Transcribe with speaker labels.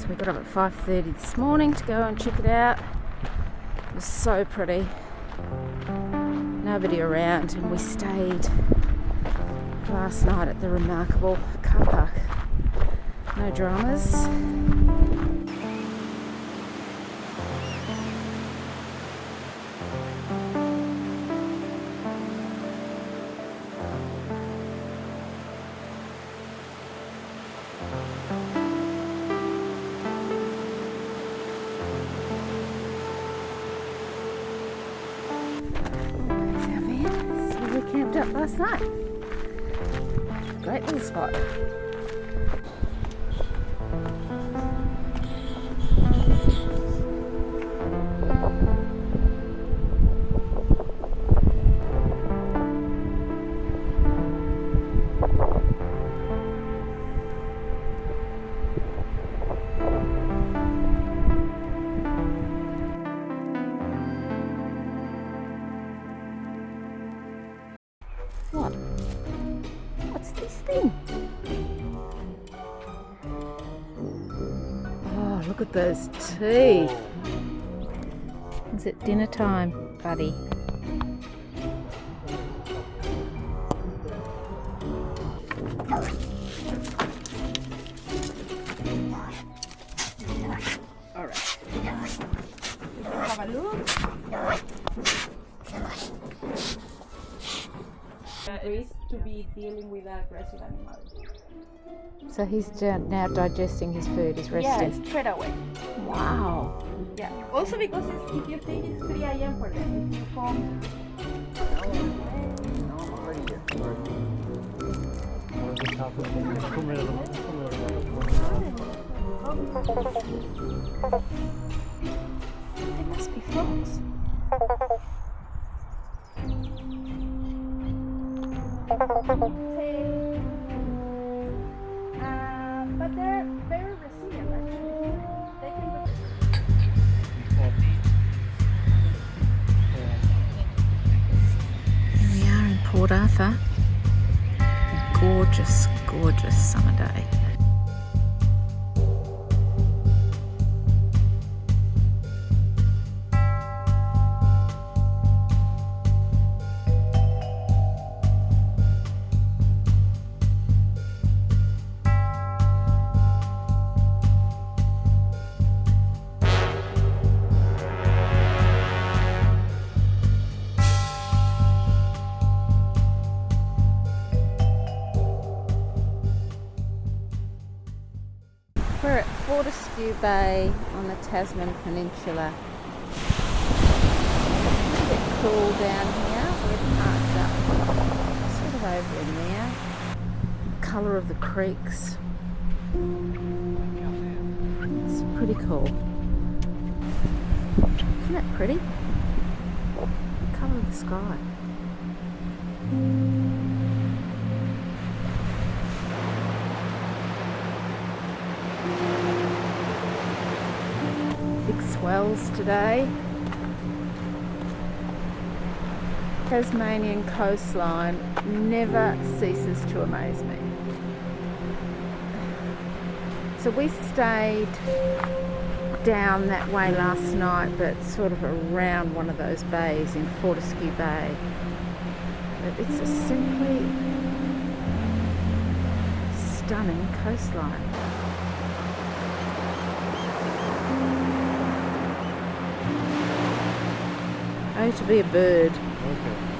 Speaker 1: So we got up at 5:30 this morning to go and check it out. It was so pretty. Nobody around, and we stayed last night at the remarkable car park. No dramas. Camped up last night. Great little spot. What? What's this thing? Oh, look at those teeth. Is it dinner time, buddy? All right. Have a look.
Speaker 2: Risk to be dealing with aggressive animals.
Speaker 1: So he's now digesting his food, he's resting.
Speaker 2: Yeah, straight away.
Speaker 1: Wow.
Speaker 2: Yeah. Also because if you think it's 3 a.m. for them, if you come.
Speaker 1: They must be frogs.
Speaker 2: But they're very resilient actually. They can
Speaker 1: Here we are in Port Arthur. Gorgeous, gorgeous summer day. We're at Fortescue Bay on the Tasman Peninsula. It's a bit cool down here. We're parked up sort of over in there. The colour of the creeks. It's pretty cool. Isn't that pretty? The colour of the sky. Big swells today. Tasmanian coastline never ceases to amaze me. So we stayed down that way last night, but sort of around one of those bays in Fortescue Bay. But it's a simply stunning coastline. Oh, to be a bird.
Speaker 3: Okay.